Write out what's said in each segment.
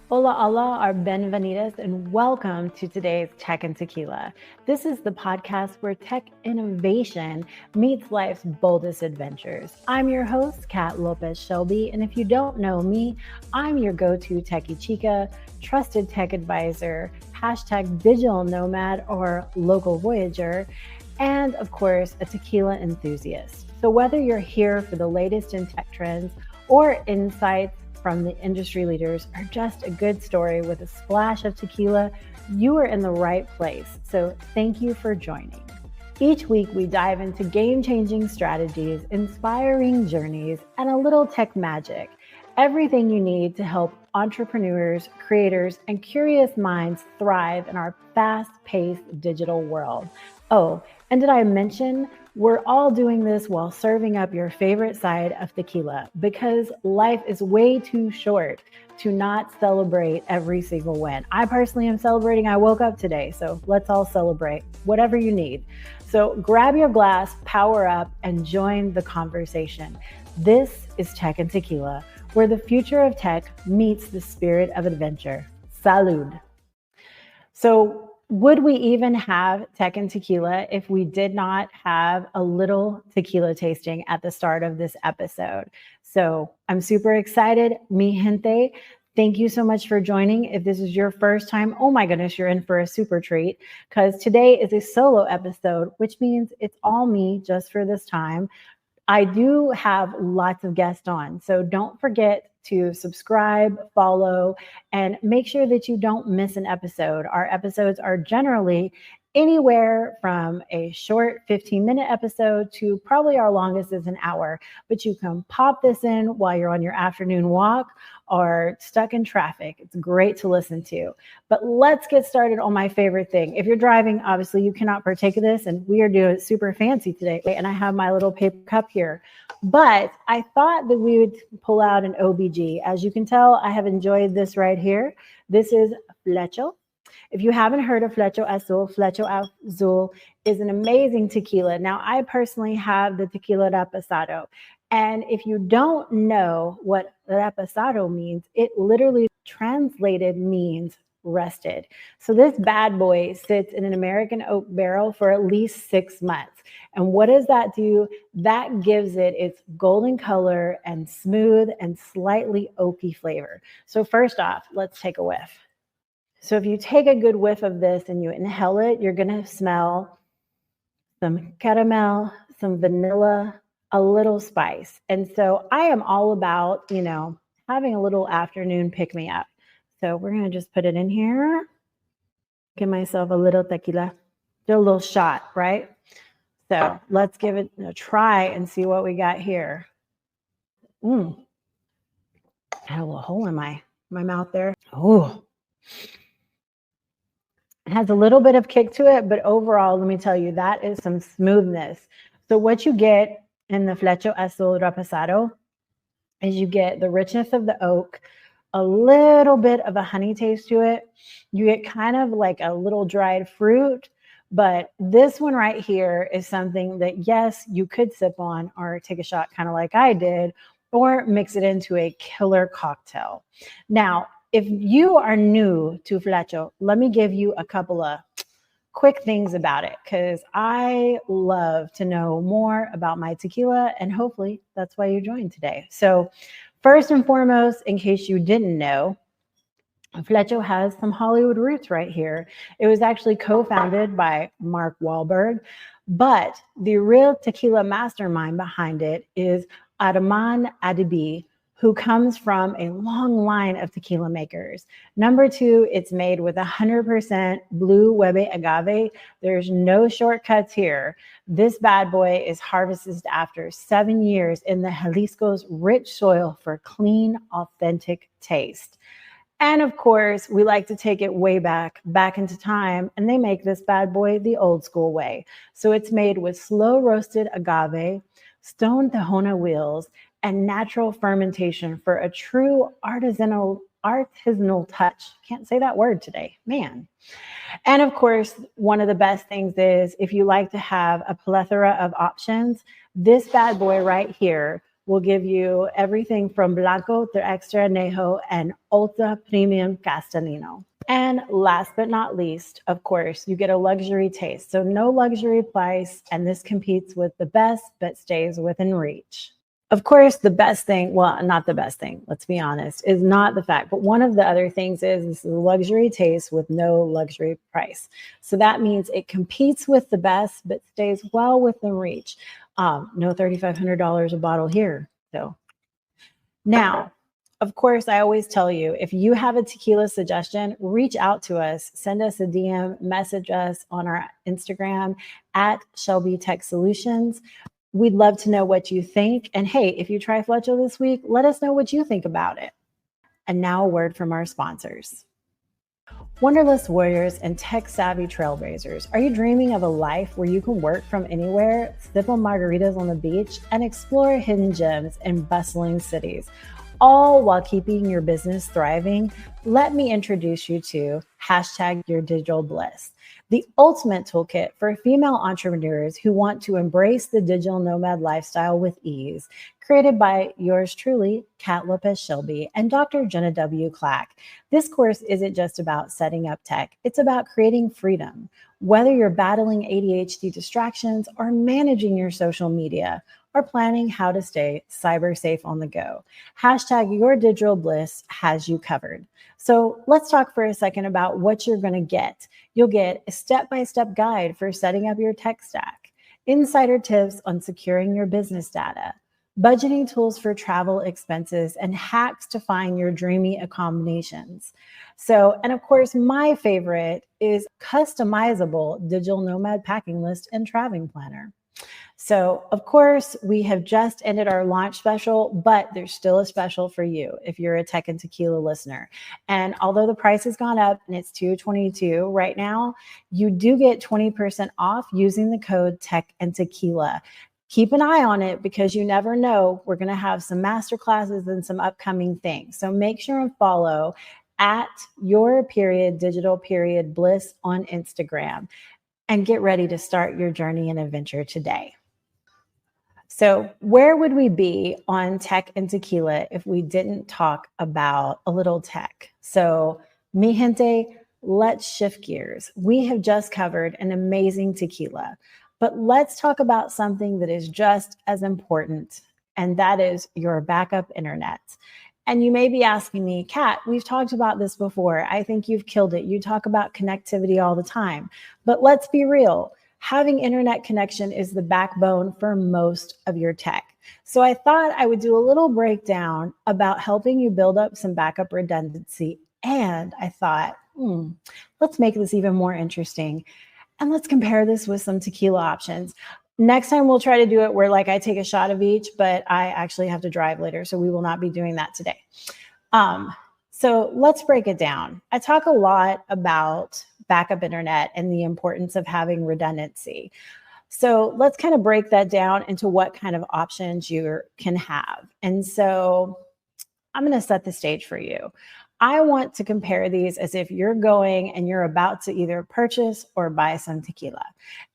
Hola, hola, or bienvenidos, and welcome to today's Tech and Tequila. This is the podcast where tech innovation meets life's boldest adventures. I'm your host, Kat Lopez Shelby, and if you don't know me, I'm your go-to techie chica, trusted tech advisor, hashtag digital nomad or local voyager, and of course, a tequila enthusiast. So whether you're here for the latest in tech trends or insights from the industry leaders or just a good story with a splash of tequila, you are in the right place. So thank you for joining. Each week, we dive into game-changing strategies, inspiring journeys, and a little tech magic. Everything you need to help entrepreneurs, creators, and curious minds thrive in our fast-paced digital world. Oh, and did I mention we're all doing this while serving up your favorite side of tequila because life is way too short to not celebrate every single win. I personally am celebrating. I woke up today, so let's all celebrate whatever you need. So grab your glass, power up, and join the conversation. This is Tech and Tequila, where the future of tech meets the spirit of adventure. Salud. So would we even have Tech and Tequila if we did not have a little tequila tasting at the start of this episode? So I'm super excited. Mi gente, thank you so much for joining. If this is your first time, oh my goodness, you're in for a super treat because today is a solo episode, which means it's all me just for this time. I do have lots of guests on, so don't forget to subscribe, follow, and make sure that you don't miss an episode. Our episodes are generally anywhere from a short 15-minute episode to probably our longest is an hour, but you can pop this in while you're on your afternoon walk or stuck in traffic. It's great to listen to. But let's get started on my favorite thing. If you're driving, obviously you cannot partake of this, and we are doing it super fancy today. And I have my little paper cup here. But I thought that we would pull out an OBG. As you can tell, I have enjoyed this right here. This is Flecha. If you haven't heard of Flecha Azul is an amazing tequila. Now, I personally have the tequila reposado. And if you don't know what reposado means, it literally translated means rested. So this bad boy sits in an American oak barrel for at least 6 months. And what does that do? That gives it its golden color and smooth and slightly oaky flavor. So first off, let's take a whiff. So if you take a good whiff of this and you inhale it, you're going to smell some caramel, some vanilla, a little spice. And so I am all about, having a little afternoon pick-me-up. So we're going to just put it in here. Give myself a little tequila, do a little shot, right? So let's give it a try and see what we got here. I had a little hole in my mouth there. Oh, it has a little bit of kick to it, but overall, let me tell you, that is some smoothness. So what you get in the Flecha Azul Reposado is you get the richness of the oak, a little bit of a honey taste to it. You get kind of like a little dried fruit, but this one right here is something that, yes, you could sip on or take a shot kind of like I did, or mix it into a killer cocktail. Now, if you are new to Flecha, let me give you a couple of quick things about it because I love to know more about my tequila, and hopefully that's why you joined today. So first and foremost, in case you didn't know, Flecha has some Hollywood roots right here. It was actually co-founded by Mark Wahlberg, but the real tequila mastermind behind it is Arman Adibi, who comes from a long line of tequila makers. Number two, it's made with 100% blue Webe agave. There's no shortcuts here. This bad boy is harvested after 7 years in the Jalisco's rich soil for clean, authentic taste. And of course, we like to take it way back into time, and they make this bad boy the old school way. So it's made with slow roasted agave, stone Tahona wheels, and natural fermentation for a true artisanal touch. Can't say that word today, man. And of course, one of the best things is if you like to have a plethora of options, this bad boy right here We'll give you everything from Blanco to Extra Añejo and Ultra Premium Castellino. And last but not least, of course, you get a luxury taste. So no luxury price, and this competes with the best, but stays within reach. Of course, the best thing, well, not the best thing, let's be honest, is not the fact. But one of the other things is this is a luxury taste with no luxury price. So that means it competes with the best, but stays well within reach. No $3,500 a bottle here. So now, of course, I always tell you, if you have a tequila suggestion, reach out to us, send us a DM, message us on our Instagram at Shelby Tech Solutions. We'd love to know what you think. And hey, if you try Flecha this week, let us know what you think about it. And now a word from our sponsors. Wanderlust warriors and tech-savvy trailblazers, are you dreaming of a life where you can work from anywhere, sip on margaritas on the beach, and explore hidden gems in bustling cities, all while keeping your business thriving? Let me introduce you to #YourDigitalBliss, the ultimate toolkit for female entrepreneurs who want to embrace the digital nomad lifestyle with ease. Created by yours truly, Kat Lopez Shelby and Dr. Jenna W. Clack. This course isn't just about setting up tech, it's about creating freedom. Whether you're battling ADHD distractions or managing your social media, or planning how to stay cyber safe on the go, #YourDigitalBliss has you covered. So let's talk for a second about what you're going to get. You'll get a step-by-step guide for setting up your tech stack, insider tips on securing your business data, budgeting tools for travel expenses, and hacks to find your dreamy accommodations. So, and of course, my favorite is customizable digital nomad packing list and traveling planner. So, of course, we have just ended our launch special, but there's still a special for you if you're a Tech and Tequila listener. And although the price has gone up and it's $222 right now, you do get 20% off using the code Tech and Tequila. Keep an eye on it because you never know. We're going to have some master classes and some upcoming things. So make sure and follow at @your_digital_bliss on Instagram and get ready to start your journey and adventure today. So where would we be on Tech and Tequila if we didn't talk about a little tech? So mi gente, let's shift gears. We have just covered an amazing tequila, but let's talk about something that is just as important, and that is your backup internet. And you may be asking me, Kat, we've talked about this before. I think you've killed it. You talk about connectivity all the time, but let's be real. Having internet connection is the backbone for most of your tech. So I thought I would do a little breakdown about helping you build up some backup redundancy. And I thought, let's make this even more interesting. And let's compare this with some tequila options. Next time we'll try to do it where like I take a shot of each, but I actually have to drive later. So we will not be doing that today. So let's break it down. I talk a lot about backup internet and the importance of having redundancy. So let's kind of break that down into what kind of options you can have. And so I'm going to set the stage for you. I want to compare these as if you're going and you're about to either purchase or buy some tequila.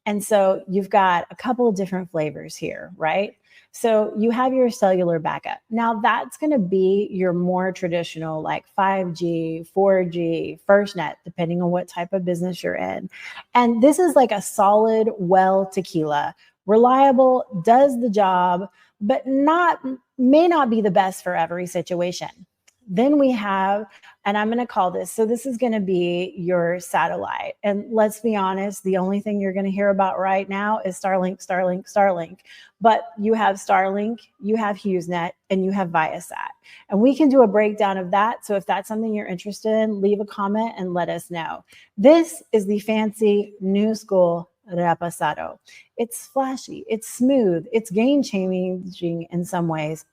And so you've got a couple of different flavors here, right? So you have your cellular backup. Now that's going to be your more traditional like 5G, 4G, FirstNet, depending on what type of business you're in. And this is like a solid, well tequila, reliable, does the job, but may not be the best for every situation. Then we have, and I'm going to call this, so this is going to be your satellite. And let's be honest, the only thing you're going to hear about right now is Starlink, Starlink, Starlink. But you have Starlink, you have HughesNet, and you have Viasat. And we can do a breakdown of that. So if that's something you're interested in, leave a comment and let us know. This is the fancy new school Reposado. It's flashy, it's smooth, it's game-changing in some ways,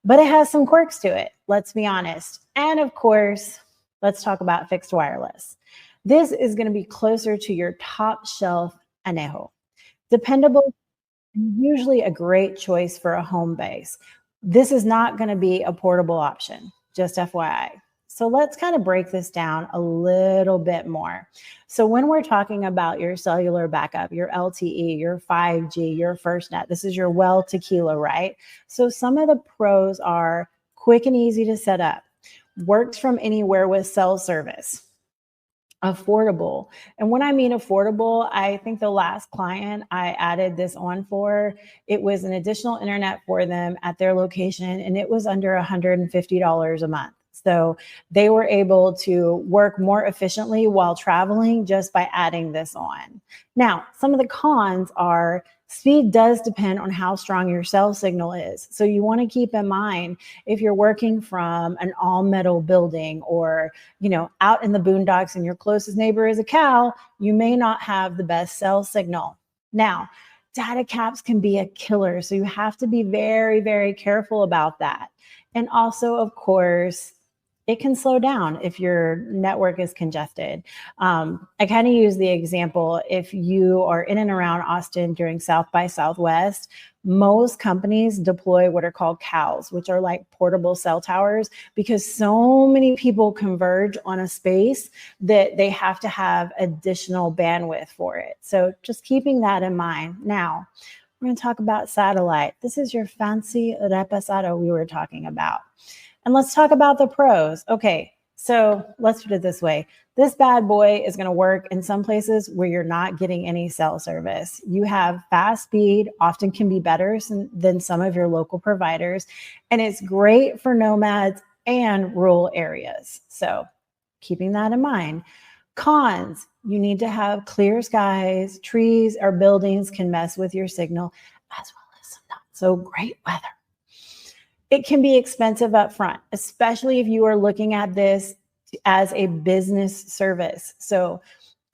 but it has some quirks to it, let's be honest. And of course, let's talk about fixed wireless. This is going to be closer to your top shelf añejo. Dependable, usually a great choice for a home base. This is not going to be a portable option, just FYI. So let's kind of break this down a little bit more. So when we're talking about your cellular backup, your LTE, your 5G, your FirstNet, this is your well tequila, right? So some of the pros are quick and easy to set up, works from anywhere with cell service, affordable. And when I mean affordable, I think the last client I added this on for, it was an additional internet for them at their location, and it was under $150 a month. So they were able to work more efficiently while traveling just by adding this on. Now, some of the cons are speed does depend on how strong your cell signal is. So you want to keep in mind if you're working from an all metal building or, out in the boondocks and your closest neighbor is a cow, you may not have the best cell signal. Now, data caps can be a killer. So you have to be very, very careful about that. And also, of course, it can slow down if your network is congested. I kind of use the example, if you are in and around Austin during South by Southwest, most companies deploy what are called CALs, which are like portable cell towers, because so many people converge on a space that they have to have additional bandwidth for it. So just keeping that in mind. Now, we're going to talk about satellite. This is your fancy reposado we were talking about. And let's talk about the pros. Okay, so let's put it this way. This bad boy is going to work in some places where you're not getting any cell service. You have fast speed, often can be better than some of your local providers. And it's great for nomads and rural areas. So keeping that in mind. Cons, you need to have clear skies, trees or buildings can mess with your signal, as well as some not so great weather. It can be expensive up front, especially if you are looking at this as a business service. So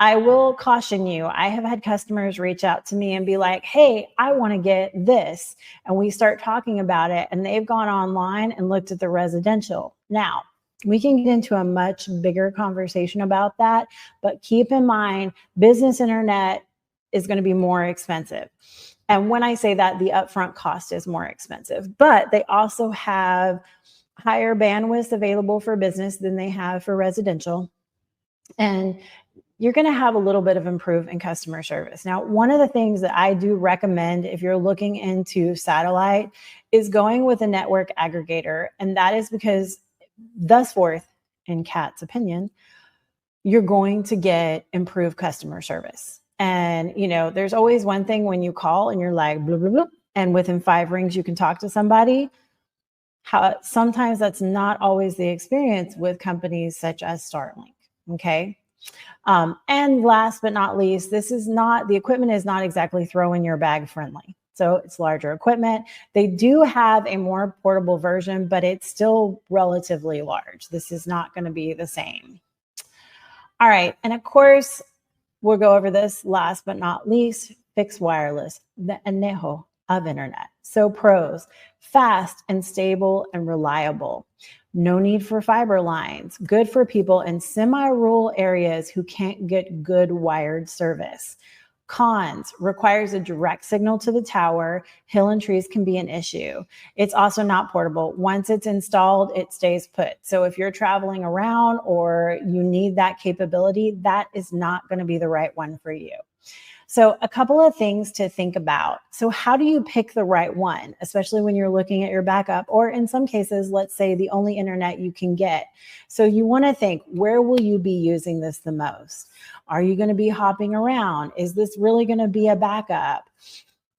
I will caution you, I have had customers reach out to me and be like, hey, I want to get this. And we start talking about it and they've gone online and looked at the residential. Now, we can get into a much bigger conversation about that, but keep in mind, business internet is going to be more expensive. And when I say that, the upfront cost is more expensive, but they also have higher bandwidth available for business than they have for residential. And you're going to have a little bit of improvement in customer service. Now, one of the things that I do recommend if you're looking into satellite is going with a network aggregator. And that is because thus forth, in Kat's opinion, you're going to get improved customer service. And, there's always one thing when you call and you're like, blah, blah, blah, and within 5 rings, you can talk to somebody. Sometimes that's not always the experience with companies such as Starlink. Okay. And last but not least, the equipment is not exactly throw in your bag friendly. So it's larger equipment. They do have a more portable version, but it's still relatively large. This is not going to be the same. All right. And of course, we'll go over this last but not least, fixed wireless, the anejo of internet. So pros, fast and stable and reliable. No need for fiber lines. Good for people in semi-rural areas who can't get good wired service. Cons, requires a direct signal to the tower. Hill and trees can be an issue. It's also not portable. Once it's installed, it stays put. So if you're traveling around or you need that capability, that is not going to be the right one for you. So a couple of things to think about. So how do you pick the right one, especially when you're looking at your backup, or in some cases, let's say the only internet you can get. So you want to think, where will you be using this the most? Are you going to be hopping around? Is this really going to be a backup?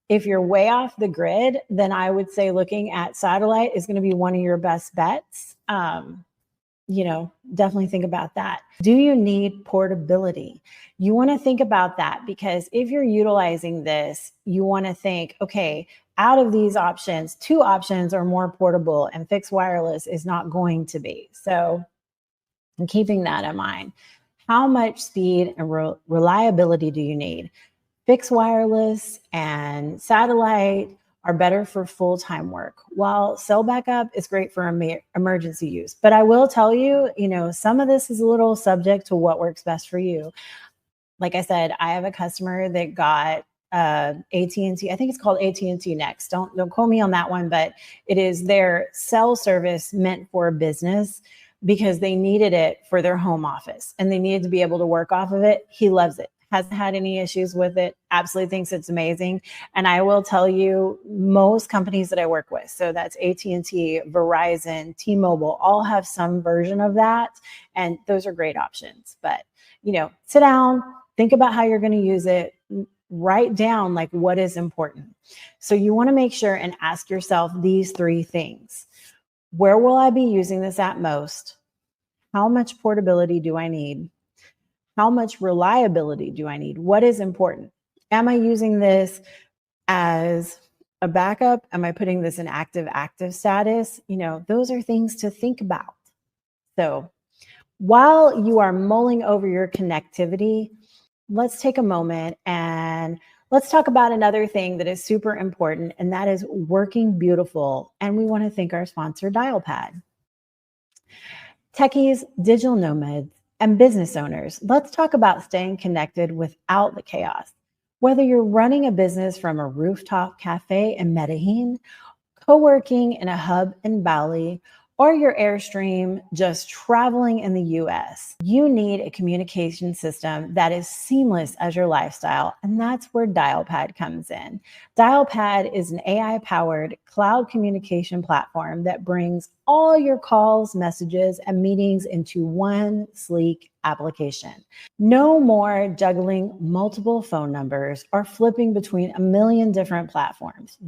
If you're way off the grid, then I would say looking at satellite is going to be one of your best bets. Definitely think about that. Do you need portability? You want to think about that because if you're utilizing this, you want to think, okay, out of these options, 2 options are more portable and fixed wireless is not going to be. So I'm keeping that in mind. How much speed and reliability do you need? Fixed wireless and satellite are better for full-time work, while cell backup is great for emergency use. But I will tell you, some of this is a little subject to what works best for you. Like I said, I have a customer that got AT&T. I think it's called AT&T Next. Don't quote me on that one, but it is their cell service meant for business. because they needed it for their home office and they needed to be able to work off of it. He loves it. Hasn't had any issues with it. Absolutely thinks it's amazing. And I will tell you, most companies that I work with, so that's AT&T, Verizon, T-Mobile, all have some version of that. And those are great options. But, sit down, think about how you're going to use it, write down like what is important. So you want to make sure and ask yourself these 3 things. Where will I be using this at most? How much portability do I need? How much reliability do I need? What is important? Am I using this as a backup? Am I putting this in active status? Those are things to think about. So while you are mulling over your connectivity, let's take a moment and let's talk about another thing that is super important, and that is working beautiful. And we want to thank our sponsor, Dialpad. Techies, digital nomads, and business owners, let's talk about staying connected without the chaos. Whether you're running a business from a rooftop cafe in Medellin, co-working in a hub in Bali, or your Airstream just traveling in the US, you need a communication system that is seamless as your lifestyle, and that's where Dialpad comes in. Dialpad is an AI-powered cloud communication platform that brings all your calls, messages, and meetings into one sleek application. No more juggling multiple phone numbers or flipping between a million different platforms.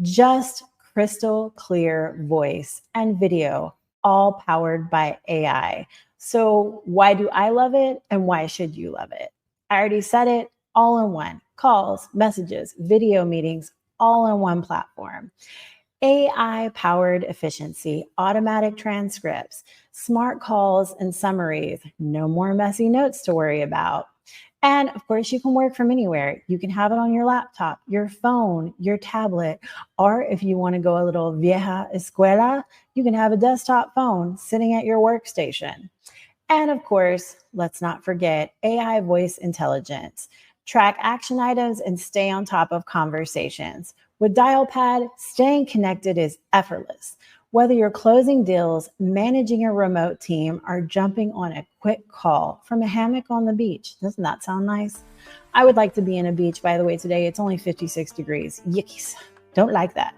Just crystal clear voice and video, all powered by AI. So why do I love it and why should you love it? I already said it, all in one. Calls, messages, video meetings, all in one platform. AI-powered efficiency, automatic transcripts, smart calls and summaries, no more messy notes to worry about. And of course, you can work from anywhere. You can have it on your laptop, your phone, your tablet, or if you want to go a little vieja escuela, you can have a desktop phone sitting at your workstation. And of course, let's not forget AI voice intelligence. Track action items and stay on top of conversations. With Dialpad, staying connected is effortless. Whether you're closing deals, managing a remote team, or jumping on a quick call from a hammock on the beach. Doesn't that sound nice? I would like to be in a beach, by the way, today. It's only 56 degrees. Yikes. Don't like that.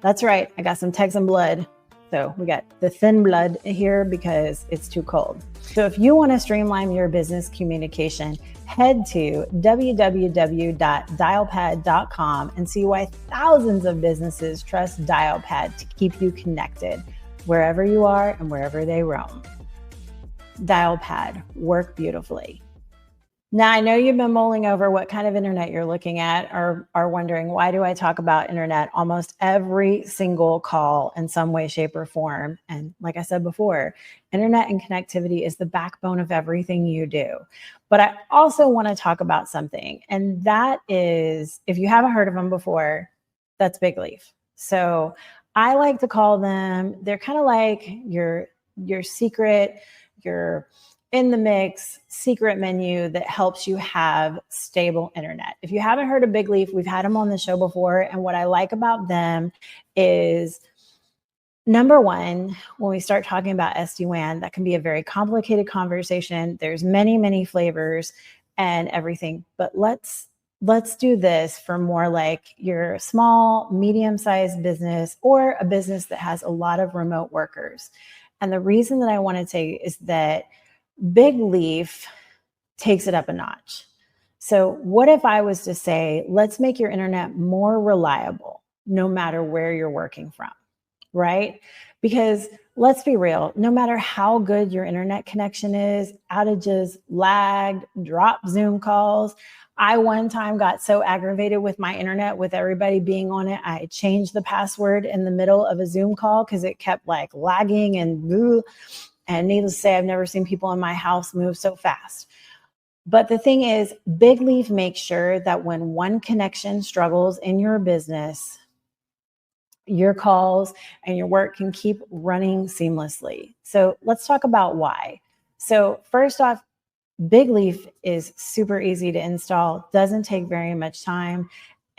That's right. I got some Texan blood. So we got the thin blood here because it's too cold. So if you want to streamline your business communication, head to www.dialpad.com and see why thousands of businesses trust Dialpad to keep you connected wherever you are and wherever they roam. Dialpad, work beautifully. Now, I know you've been mulling over what kind of internet you're looking at or are wondering, why do I talk about internet almost every single call in some way, shape, or form? And like I said before, internet and connectivity is the backbone of everything you do. But I also want to talk about something, and that is, if you haven't heard of them before, that's Big Leaf. So I like to call them, they're kind of like your secret, your in the mix secret menu that helps you have stable internet. If you haven't heard of Big Leaf, we've had them on the show before. And what I like about them is, number one, when we start talking about SD-WAN, that can be a very complicated conversation. There's many, many flavors and everything, but let's do this for more like your small, medium-sized business or a business that has a lot of remote workers. And the reason that I want to say is that Big Leaf takes it up a notch. So what if I was to say, let's make your internet more reliable, no matter where you're working from, right? Because let's be real, no matter how good your internet connection is, outages, lagged, drop Zoom calls. I one time got so aggravated with my internet with everybody being on it, I changed the password in the middle of a Zoom call because it kept like lagging and And needless to say, I've never seen people in my house move so fast. But the thing is, Big Leaf makes sure that when one connection struggles in your business, your calls and your work can keep running seamlessly. So let's talk about why. So first off, Big Leaf is super easy to install, doesn't take very much time,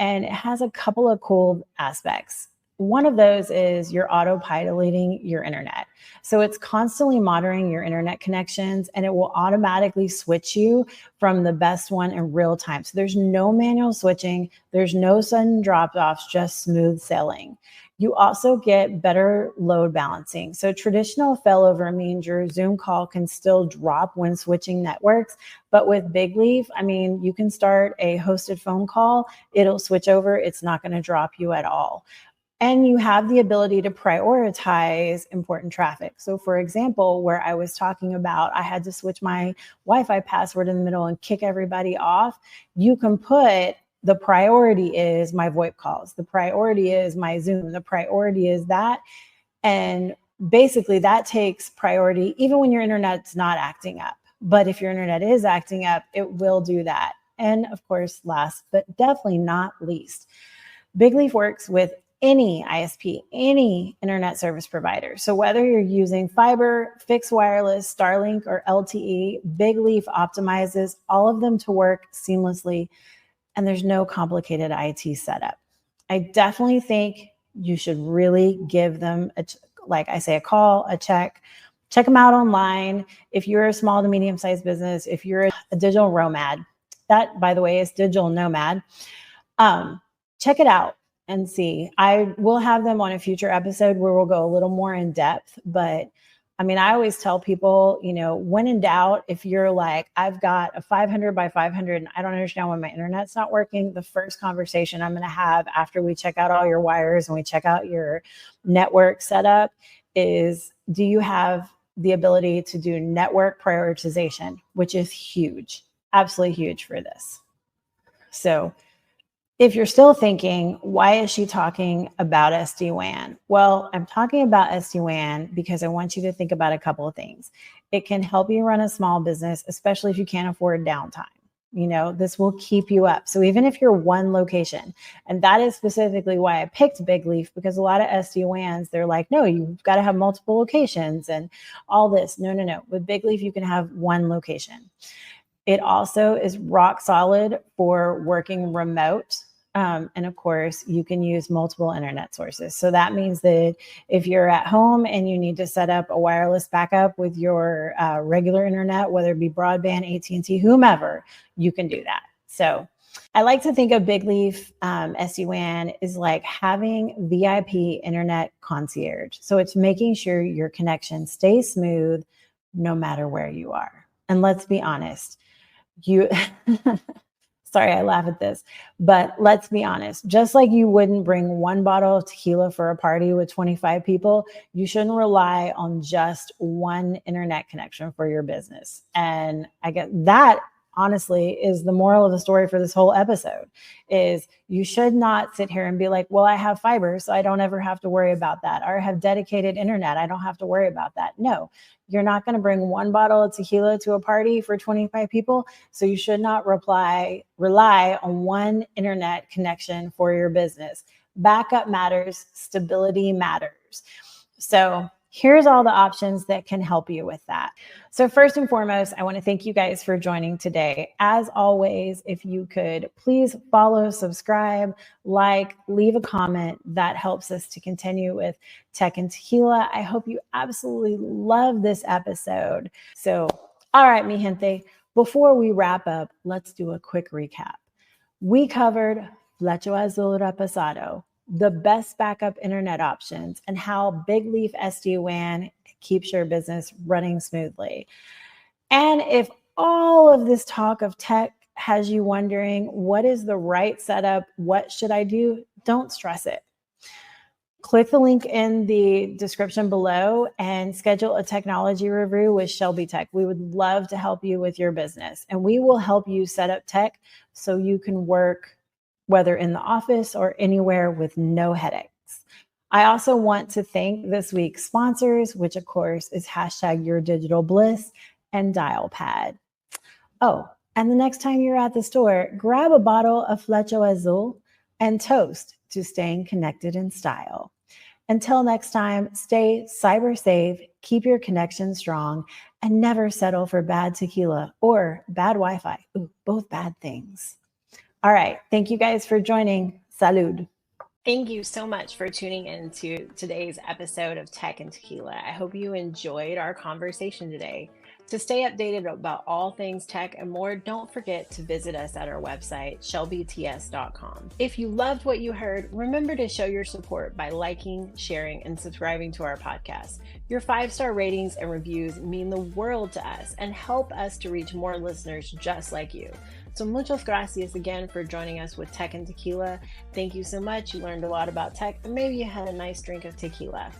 and it has a couple of cool aspects. one of those is you're autopiloting your internet. So it's constantly monitoring your internet connections, and it will automatically switch you from the best one in real time. So there's no manual switching, there's no sudden drop-offs, just smooth sailing. You also get better load balancing. So traditional failover means your Zoom call can still drop when switching networks. But with Big Leaf, I mean, you can start a hosted phone call, it'll switch over, it's not going to drop you at all. And you have the ability to prioritize important traffic. So for example, where I was talking about, I had to switch my Wi-Fi password in the middle and kick everybody off. You can put the priority is my VoIP calls. The priority is my Zoom. The priority is that. And basically that takes priority even when your internet's not acting up. But if your internet is acting up, it will do that. And of course, last but definitely not least, Big Leaf works with any ISP, any internet service provider. So whether you're using fiber, fixed wireless, Starlink, or LTE, Big Leaf optimizes all of them to work seamlessly, and there's no complicated IT setup. I definitely think you should really give them, a call, a check. Check them out online. If you're a small to medium-sized business, if you're a digital nomad, that, by the way, is digital nomad, check it out and see. I will have them on a future episode where we'll go a little more in depth. But I mean, I always tell people, when in doubt, if you're like, I've got a 500 by 500 and I don't understand why my internet's not working, the first conversation I'm going to have after we check out all your wires and we check out your network setup is, do you have the ability to do network prioritization, which is huge, absolutely huge for this. So if you're still thinking, why is she talking about SD-WAN? Well, I'm talking about SD-WAN because I want you to think about a couple of things. It can help you run a small business, especially if you can't afford downtime. This will keep you up. So even if you're one location, and that is specifically why I picked Big Leaf, because a lot of SD-WANs, they're like, no, you've got to have multiple locations and all this. No. With Big Leaf, you can have one location. It also is rock solid for working remote. And of course, you can use multiple internet sources. So that means that if you're at home and you need to set up a wireless backup with your regular internet, whether it be broadband, AT&T, whomever, you can do that. So I like to think of Big Leaf SD-WAN is like having VIP internet concierge. So it's making sure your connection stays smooth no matter where you are. And let's be honest, sorry, I laugh at this, but let's be honest. Just like you wouldn't bring one bottle of tequila for a party with 25 people, you shouldn't rely on just one internet connection for your business. And I guess that honestly is the moral of the story for this whole episode is you should not sit here and be like, well, I have fiber, so I don't ever have to worry about that. Or I have dedicated internet, I don't have to worry about that. No, you're not going to bring one bottle of tequila to a party for 25 people. So you should not rely on one internet connection for your business. Backup matters, stability matters. So here's all the options that can help you with that. So first and foremost, I want to thank you guys for joining today. As always, if you could please follow, subscribe, leave a comment. That helps us to continue with Tech and Tequila. I hope you absolutely love this episode. So, all right, mi gente, before we wrap up, let's do a quick recap. We covered Flecha Azul Reposado, the best backup internet options, and how Big Leaf SD-WAN keeps your business running smoothly. And if all of this talk of tech has you wondering, what is the right setup? What should I do? Don't stress it. Click the link in the description below and schedule a technology review with Shelby Tech. We would love to help you with your business, and we will help you set up tech so you can work whether in the office or anywhere with no headaches. I also want to thank this week's sponsors, which of course is #YourDigitalBliss and DialPad. Oh, and the next time you're at the store, grab a bottle of Flecha Azul and toast to staying connected in style. Until next time, stay cyber safe, keep your connection strong, and never settle for bad tequila or bad Wi-Fi. Ooh, both bad things. All right. Thank you guys for joining. Salud. Thank you so much for tuning in to today's episode of Tech and Tequila. I hope you enjoyed our conversation today. To stay updated about all things tech and more, don't forget to visit us at our website, shelbyts.com. If you loved what you heard, remember to show your support by liking, sharing, and subscribing to our podcast. Your 5-star ratings and reviews mean the world to us and help us to reach more listeners just like you. So muchas gracias again for joining us with Tech and Tequila. Thank you so much. You learned a lot about tech, and maybe you had a nice drink of tequila.